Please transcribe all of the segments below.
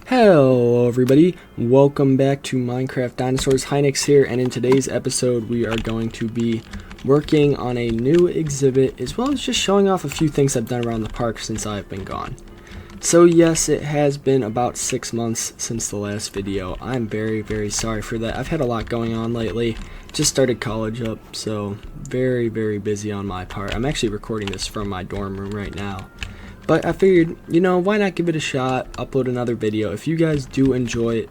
Hello everybody, welcome back to Minecraft Dinosaurs. Hynix here, and in today's episode we are going to be working on a new exhibit as well as just showing off a few things I've done around the park since I've been gone. So yes, it has been about 6 months since the last video. I'm very sorry for that. I've had a lot going on lately. Just started college up, so very busy on my part. I'm actually recording this from my dorm room right now. But I figured, why not give it a shot, upload another video. If you guys do enjoy it,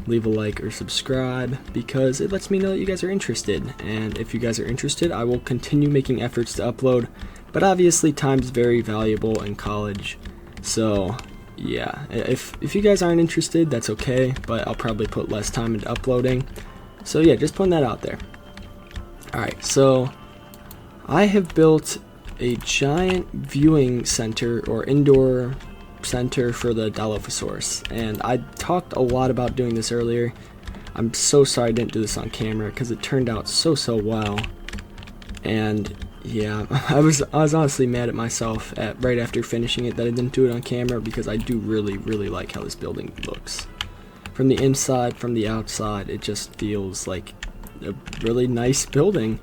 leave a like or subscribe, because it lets me know that you guys are interested. And if you guys are interested, I will continue making efforts to upload. But obviously, time's very valuable in college. So, yeah, if you guys aren't interested, that's okay. But I'll probably put less time into uploading. So yeah, just putting that out there. Alright, so I have built a giant viewing center or indoor center for the Allosaurus, and I talked a lot about doing this earlier. I'm so sorry I didn't do this on camera because it turned out so well. And yeah, I was honestly mad at myself right after finishing it that I didn't do it on camera, because I do really like how this building looks. From the inside, from the outside, it just feels like a really nice building.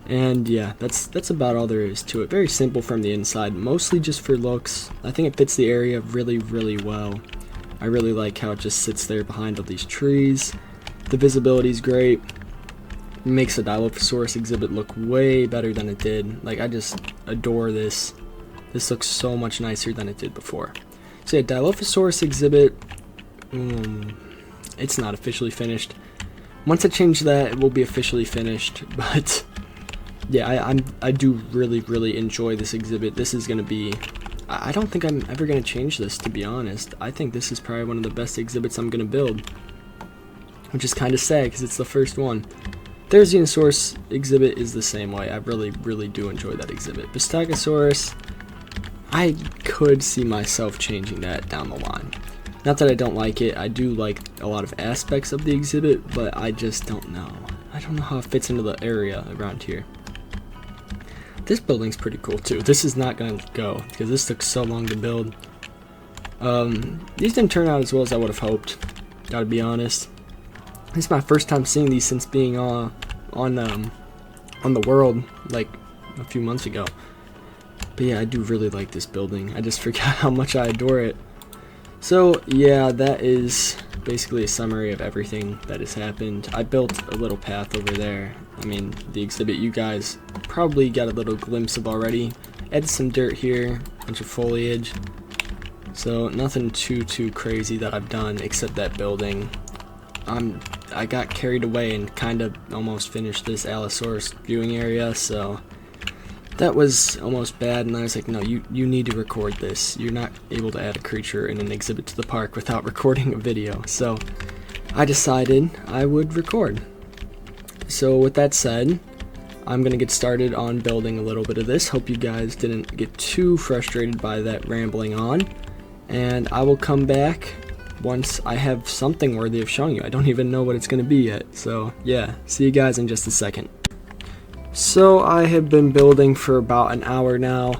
And yeah, that's about all there is to it. Very simple from the inside, mostly just for looks. I think it fits the area really well. I really like how it just sits there behind all these trees. The visibility is great. It makes the Allosaurus exhibit look way better than it did. Like, I just adore this. This looks so much nicer than it did before. So yeah, Allosaurus exhibit, it's not officially finished. Once I change that, it will be officially finished, but yeah, I do really enjoy this exhibit. This is going to be, I don't think I'm ever going to change this, to be honest. I think this is probably one of the best exhibits I'm going to build, which is kind of sad because it's the first one. There's the Dinosaurs exhibit is the same way. I really do enjoy that exhibit. Stegosaurus, I could see myself changing that down the line. Not that I don't like it. I do like a lot of aspects of the exhibit, but I just don't know. I don't know how it fits into the area around here. This building's pretty cool too. This is not going to go because this took so long to build. These didn't turn out as well as I would have hoped, gotta be honest. This is my first time seeing these since being on the world like a few months ago. But yeah, I do really like this building. I just forgot how much I adore it. So yeah, that is basically a summary of everything that has happened. I built a little path over there. I mean, the exhibit you guys probably got a little glimpse of already. Added some dirt here, a bunch of foliage. So nothing too crazy that I've done except that building. I got carried away and kind of almost finished this Allosaurus viewing area, so that was almost bad, and I was like, no, you need to record this. You're not able to add a creature in an exhibit to the park without recording a video. So I decided I would record. So with that said, I'm going to get started on building a little bit of this. Hope you guys didn't get too frustrated by that rambling on. And I will come back once I have something worthy of showing you. I don't even know what it's going to be yet. So yeah, see you guys in just a second. So I have been building for about an hour now,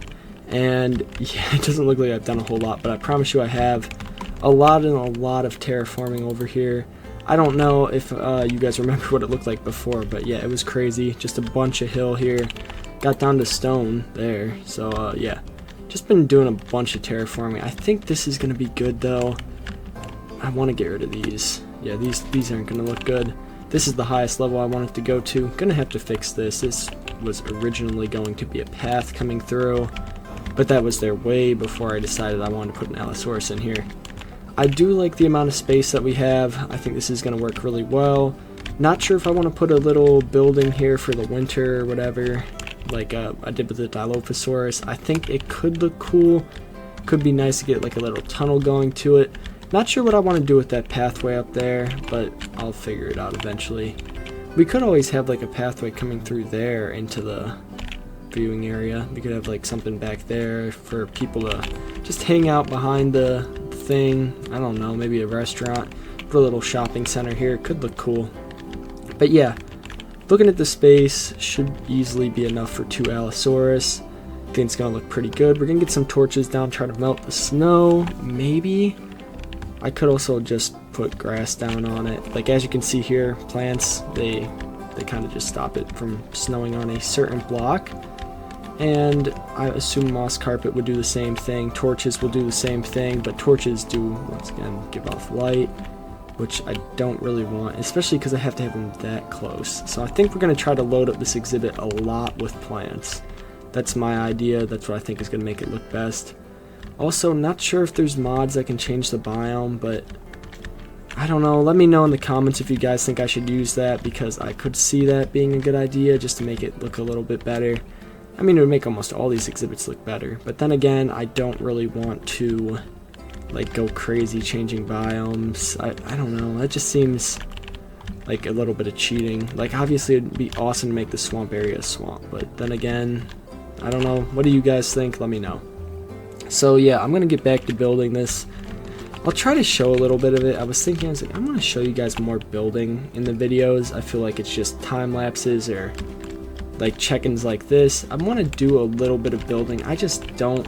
and yeah, it doesn't look like I've done a whole lot, but I promise you I have a lot of terraforming over here. I don't know if you guys remember what it looked like before, but yeah, it was crazy. Just a bunch of hill here, got down to stone there. So yeah, just been doing a bunch of terraforming. I think this is gonna be good though. I want to get rid of these. Yeah, these aren't gonna look good. This is the highest level I want it to go to. Gonna have to fix this. This was originally going to be a path coming through, but that was there way before I decided I wanted to put an Allosaurus in here. I do like the amount of space that we have. I think this is gonna work really well. Not sure if I want to put a little building here for the winter or whatever, like I did with the Allosaurus. I think it could look cool. Could be nice to get like a little tunnel going to it. Not sure what I want to do with that pathway up there, but I'll figure it out eventually. We could always have like a pathway coming through there into the viewing area. We could have like something back there for people to just hang out behind the thing. I don't know, maybe a restaurant. Put a little shopping center here. It could look cool. But yeah, looking at the space, should easily be enough for 2 Allosaurus. I think it's gonna look pretty good. We're gonna get some torches down, try to melt the snow, maybe. I could also just put grass down on it. Like as you can see here, plants, they kind of just stop it from snowing on a certain block. And I assume moss carpet would do the same thing. Torches will do the same thing, but torches do, once again, give off light, which I don't really want, especially because I have to have them that close. So I think we're going to try to load up this exhibit a lot with plants. That's my idea. That's what I think is going to make it look best. Also, not sure if there's mods that can change the biome, but I don't know. Let me know in the comments if you guys think I should use that, because I could see that being a good idea just to make it look a little bit better. I mean, it would make almost all these exhibits look better, but then again, I don't really want to like go crazy changing biomes. I don't know, that just seems like a little bit of cheating. Like obviously it'd be awesome to make the swamp area a swamp, but then again, I don't know. What do you guys think? Let me know. So yeah, I'm gonna get back to building this. I'll try to show a little bit of it. I was like, I'm gonna show you guys more building in the videos. I feel like it's just time lapses or like check-ins like this. I want to do a little bit of building. I just don't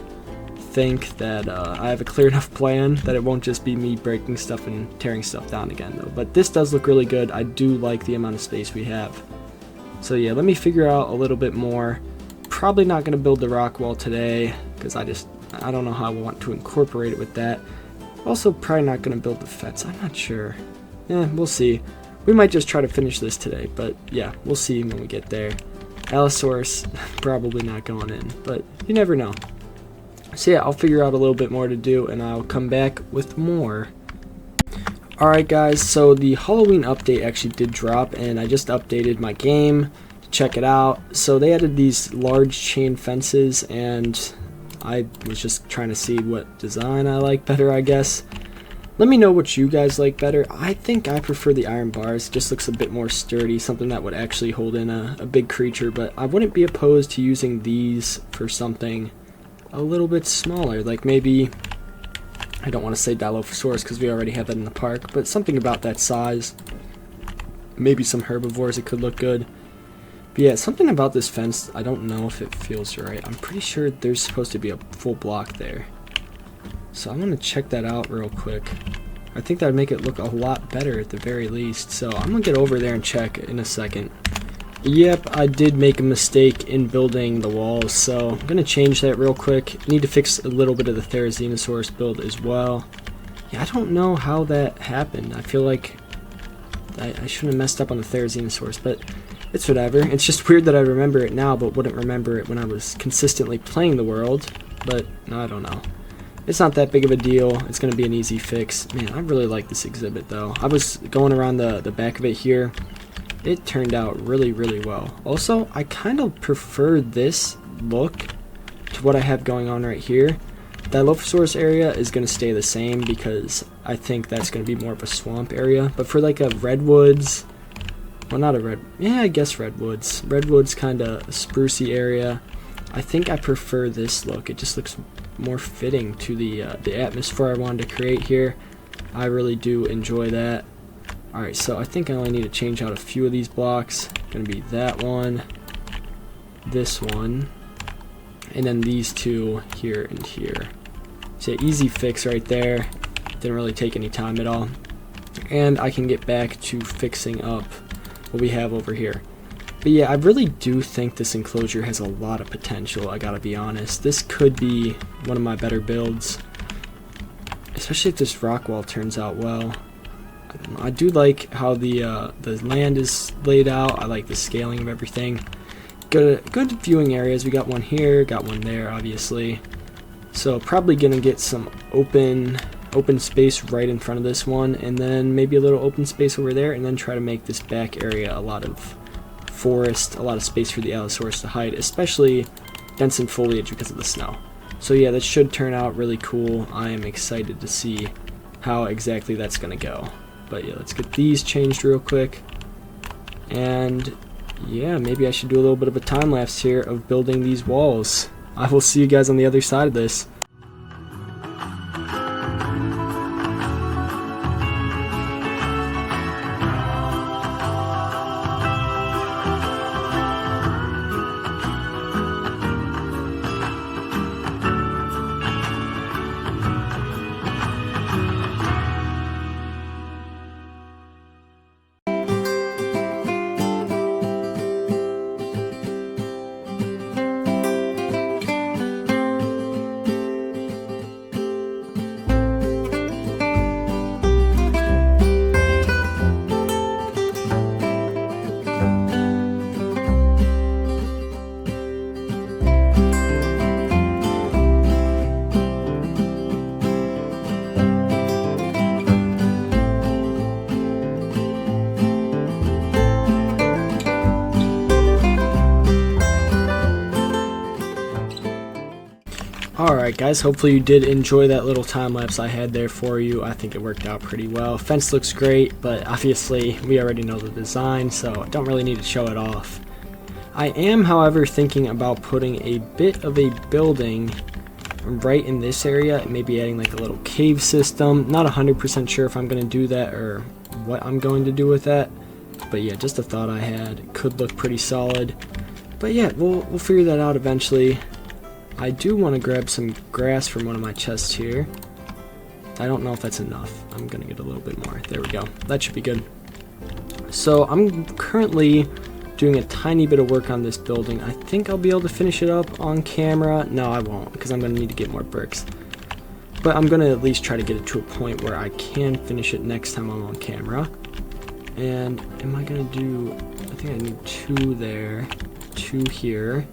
think that I have a clear enough plan that it won't just be me breaking stuff and tearing stuff down again though. But this does look really good. I do like the amount of space we have. So yeah, let me figure out a little bit more. Probably not going to build the rock wall today because I don't know how I want to incorporate it with that. Also probably not going to build the fence. I'm not sure. We'll see. We might just try to finish this today, but yeah, we'll see when we get there. Allosaurus, probably not going in, but you never know. So yeah, I'll figure out a little bit more to do, and I'll come back with more. Alright guys, so the Halloween update actually did drop, and I just updated my game to check it out. So they added these large chain fences, and I was just trying to see what design I like better, I guess. Let me know what you guys like better. I think I prefer the iron bars. It just looks a bit more sturdy, something that would actually hold in a big creature, but I wouldn't be opposed to using these for something a little bit smaller, like maybe, I don't want to say Dilophosaurus because we already have that in the park, but something about that size. Maybe some herbivores, it could look good. But yeah, something about this fence, I don't know if it feels right. I'm pretty sure there's supposed to be a full block there. So I'm going to check that out real quick. I think that would make it look a lot better at the very least. So I'm going to get over there and check in a second. Yep, I did make a mistake in building the walls, so I'm going to change that real quick. Need to fix a little bit of the Dinosaurs build as well. Yeah, I don't know how that happened. I feel like I shouldn't have messed up on the Dinosaurs, but it's whatever. It's just weird that I remember it now, but wouldn't remember it when I was consistently playing the world. But I don't know. It's not that big of a deal. It's going to be an easy fix. Man, I really like this exhibit, though. I was going around the back of it here. It turned out really, really well. Also, I kind of prefer this look to what I have going on right here. The Allosaurus area is going to stay the same because I think that's going to be more of a swamp area. But for like a redwoods, well, not a red, yeah, I guess redwoods. Redwoods kind of sprucey area. I think I prefer this look. It just looks more fitting to the atmosphere I wanted to create here. I really do enjoy that. Alright, so I think I only need to change out a few of these blocks. Gonna be that one, this one, and then these two here and here. So easy fix right there. Didn't really take any time at all. And I can get back to fixing up what we have over here. But yeah, I really do think this enclosure has a lot of potential, I gotta be honest. This could be one of my better builds, especially if this rock wall turns out well. I do like how the land is laid out. I like the scaling of everything. Good viewing areas. We got one here, got one there, obviously. So probably gonna get some open space right in front of this one, and then maybe a little open space over there, and then try to make this back area a lot of forest, a lot of space for the Allosaurus to hide, especially dense in foliage because of the snow. So yeah, that should turn out really cool. I am excited to see how exactly that's gonna go. But yeah, let's get these changed real quick. And yeah, maybe I should do a little bit of a time lapse here of building these walls. I will see you guys on the other side of this. Alright guys, hopefully you did enjoy that little time lapse I had there for you. I think it worked out pretty well. Fence looks great, but obviously we already know the design, so I don't really need to show it off. I am, however, thinking about putting a bit of a building right in this area, maybe adding like a little cave system. Not 100% sure if I'm going to do that or what I'm going to do with that, but yeah, just a thought I had. Could look pretty solid, but yeah, we'll figure that out eventually. I do want to grab some grass from one of my chests here. I don't know if that's enough. I'm going to get a little bit more. There we go. That should be good. So I'm currently doing a tiny bit of work on this building. I think I'll be able to finish it up on camera. No, I won't, because I'm going to need to get more bricks. But I'm going to at least try to get it to a point where I can finish it next time I'm on camera. And am I going to do... I think I need 2 there, 2 here.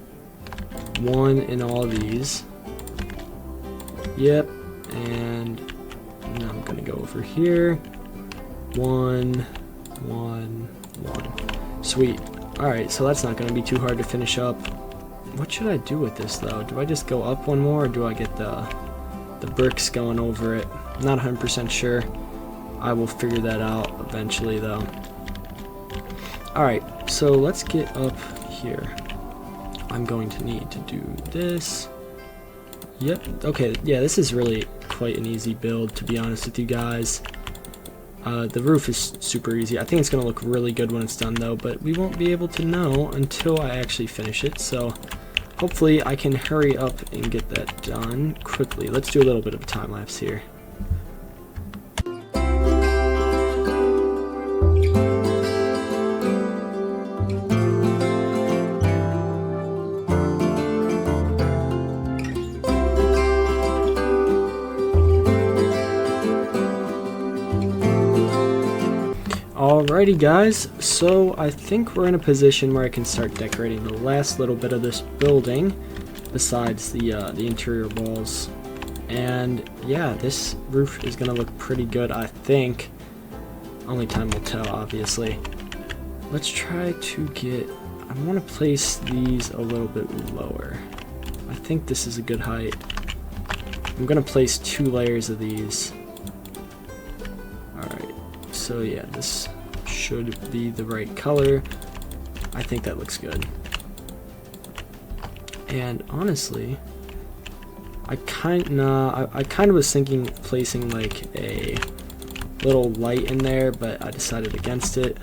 1 in all these. Yep. And now I'm gonna go over here. 1, 1, 1. Sweet. Alright, so that's not gonna be too hard to finish up. What should I do with this though? Do I just go up 1 more, or do I get the bricks going over it? Not 100% sure. I will figure that out eventually though. Alright, so let's get up here. I'm going to need to do this. Yep. Okay, yeah, this is really quite an easy build, to be honest with you guys. The roof is super easy. I think it's going to look really good when it's done, though, but we won't be able to know until I actually finish it, so hopefully I can hurry up and get that done quickly. Let's do a little bit of a time lapse here. Alrighty guys, so I think we're in a position where I can start decorating the last little bit of this building besides the interior walls. And yeah, this roof is gonna look pretty good, I think. Only time will tell, obviously. Let's try to get... I want to place these a little bit lower. I think this is a good height. I'm gonna place 2 layers of these. Alright, so yeah, this should be the right color. I think that looks good. And honestly, I kind of was thinking placing like a little light in there, but I decided against it.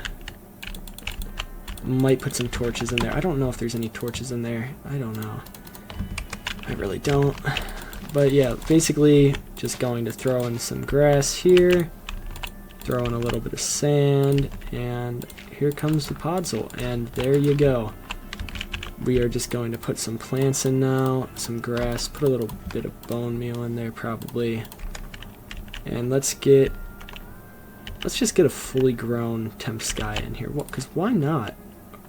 Might put some torches in there. I don't know if there's any torches in there. I don't know. I really don't. But yeah, basically just going to throw in some grass here. Throw in a little bit of sand, and here comes the podzol, and there you go. We are just going to put some plants in now, some grass, put a little bit of bone meal in there probably, and let's just get a fully grown temp sky in here. What? Because why not?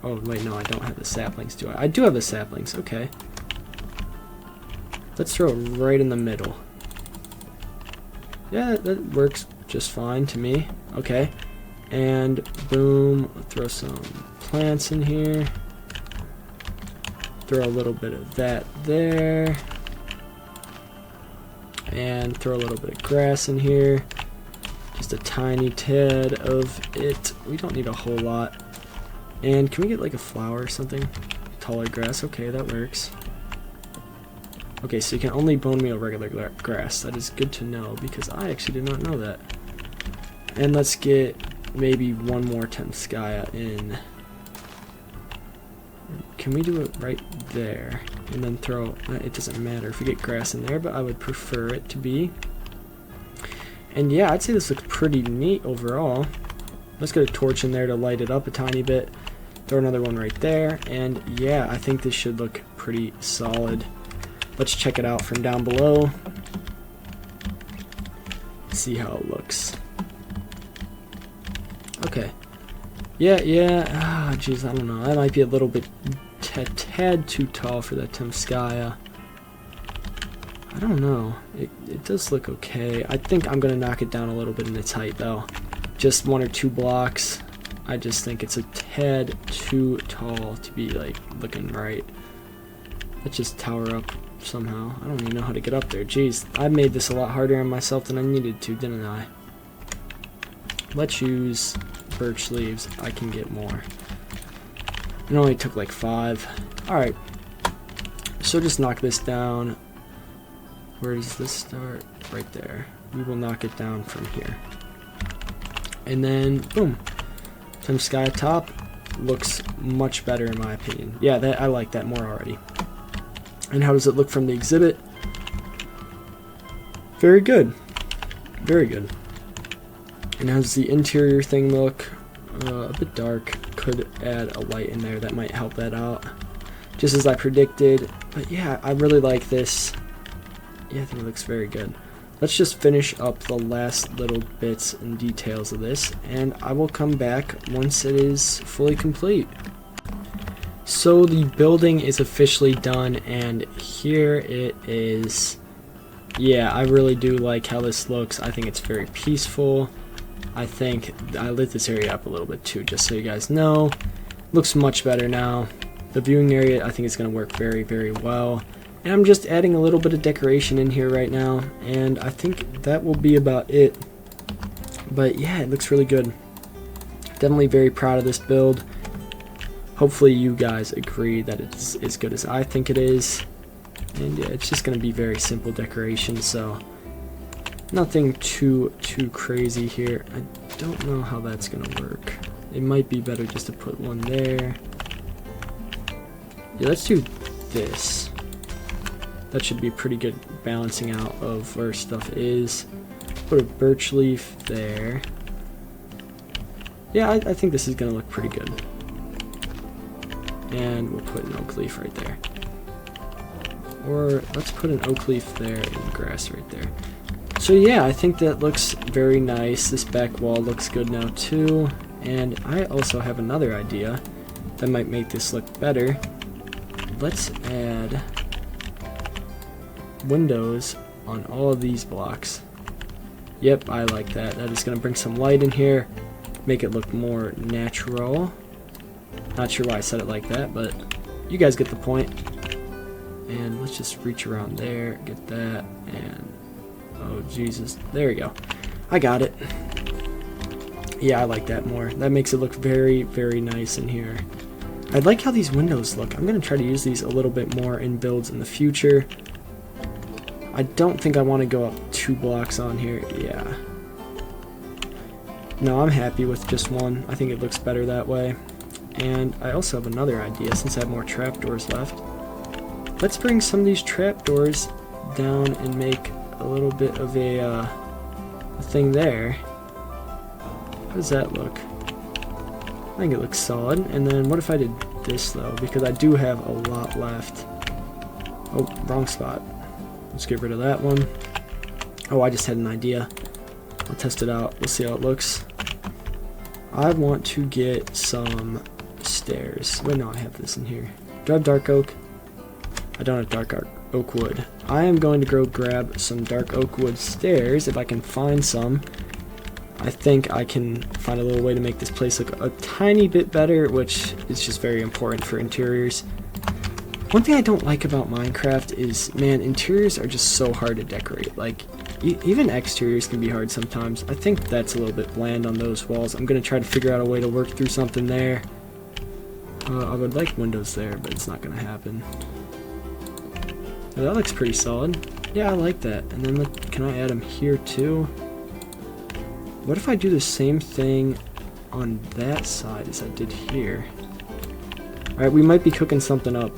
Oh wait, no, I don't have the saplings, do I? I do have the saplings. Okay. Let's throw it right in the middle. Yeah, that works just fine to me. Okay, and boom, throw some plants in here. Throw a little bit of that there, and throw a little bit of grass in here. Just a tiny tad of it. We don't need a whole lot. And can we get like a flower or something? Taller grass. Okay, that works. Okay, so you can only bone meal regular grass. That is good to know, because I actually did not know that. And let's get maybe 1 more temp sky in. Can we do it right there? And then throw... it doesn't matter if we get grass in there, but I would prefer it to be. And yeah, I'd say this looks pretty neat overall. Let's get a torch in there to light it up a tiny bit. Throw another one right there. And yeah, I think this should look pretty solid. Let's check it out from down below. See how it looks. Okay. Yeah. Ah, jeez, I don't know. That might be a little bit tad too tall for that Temskaya. I don't know. It does look okay. I think I'm gonna knock it down a little bit in its height though. Just 1 or 2 blocks. I just think it's a tad too tall to be like looking right. Let's just tower up somehow. I don't even know how to get up there. Jeez, I made this a lot harder on myself than I needed to, didn't I? Let's use birch leaves. I can get more. It only took like 5. Alright. So just knock this down. Where does this start? Right there. We will knock it down from here. And then, boom. Some sky top. Looks much better in my opinion. Yeah, I like that more already. And how does it look from the exhibit? Very good. Very good. And how does the interior thing look? A bit dark. Could add a light in there. That might help that out. Just as I predicted. But yeah, I really like this. Yeah, I think it looks very good. Let's just finish up the last little bits and details of this, and I will come back once it is fully complete. So the building is officially done, and here it is. Yeah, I really do like how this looks. I think it's very peaceful. I think I lit this area up a little bit too, just so you guys know. Looks much better now. The viewing area, I think, is going to work very, very well. And I'm just adding a little bit of decoration in here right now, and I think that will be about it. But yeah, it looks really good. Definitely very proud of this build. Hopefully you guys agree that it's as good as I think it is. And yeah, it's just going to be very simple decoration, so nothing too crazy here. I don't know how that's going to work. It might be better just to put one there. Yeah, let's do this. That should be pretty good balancing out of where stuff is. Put a birch leaf there. Yeah, I think this is going to look pretty good. And we'll put an oak leaf right there. Or let's put an oak leaf there and grass right there. So yeah, I think that looks very nice. This back wall looks good now too. And I also have another idea that might make this look better. Let's add windows on all of these blocks. Yep, I like that. That is going to bring some light in here, make it look more natural. Not sure why I said it like that, but you guys get the point. And let's just reach around there, get that, and oh Jesus, there we go. I got it. Yeah, I like that more. That makes it look very, very nice in here. I like how these windows look. I'm going to try to use these a little bit more in builds in the future. I don't think I want to go up 2 blocks on here. Yeah. No, I'm happy with just one. I think it looks better that way. And I also have another idea since I have more trapdoors left. Let's bring some of these trapdoors down and make a little bit of a thing there. How does that look? I think it looks solid. And then what if I did this though? Because I do have a lot left. Oh, wrong spot. Let's get rid of that one. Oh, I just had an idea. I'll test it out. We'll see how it looks. I want to get some stairs. Wait, no, I have this in here. Do I have dark oak? I don't have dark oak wood. I am going to go grab some dark oak wood stairs if I can find some. I think I can find a little way to make this place look a tiny bit better, which is just very important for interiors. One thing I don't like about Minecraft is, man, interiors are just so hard to decorate. Like, even exteriors can be hard sometimes. I think that's a little bit bland on those walls. I'm going to try to figure out a way to work through something there. I would like windows there, but it's not going to happen. Oh, that looks pretty solid. Yeah, I like that. And then, can I add them here too? What if I do the same thing on that side as I did here? Alright, we might be cooking something up.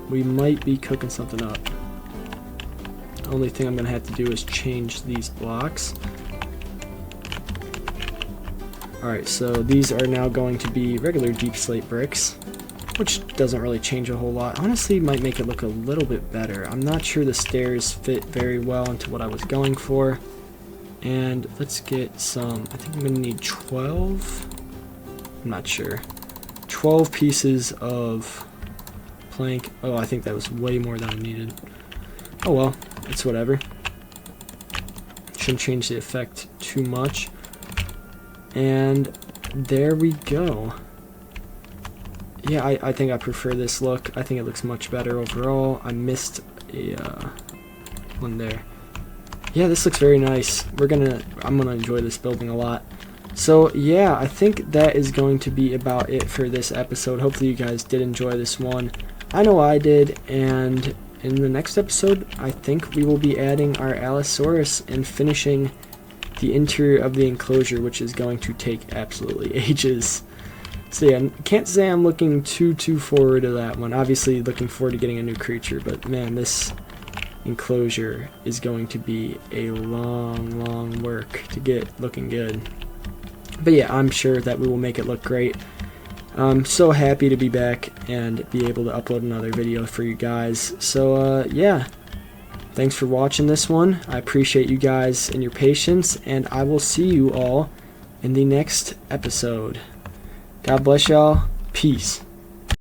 We might be cooking something up. The only thing I'm going to have to do is change these blocks. Alright, so these are now going to be regular deep slate bricks, which doesn't really change a whole lot. Honestly, might make it look a little bit better. I'm not sure the stairs fit very well into what I was going for. And let's get some, I think I'm going to need 12, I'm not sure, 12 pieces of plank. Oh, I think that was way more than I needed. Oh well, it's whatever. Shouldn't change the effect too much. And there we go. Yeah, I think I prefer this look. I think it looks much better overall. I missed a one there. Yeah, this looks very nice. I'm gonna enjoy this building a lot. So yeah, I think that is going to be about it for this episode. Hopefully you guys did enjoy this one. I know I did, and in the next episode, I think we will be adding our Allosaurus and finishing the interior of the enclosure, which is going to take absolutely ages. So yeah, can't say I'm looking too forward to that one. Obviously looking forward to getting a new creature, but man, this enclosure is going to be a long work to get looking good. But yeah, I'm sure that we will make it look great. I'm so happy to be back and be able to upload another video for you guys. So yeah, thanks for watching this one. I appreciate you guys and your patience, and I will see you all in the next episode. God bless y'all. Peace.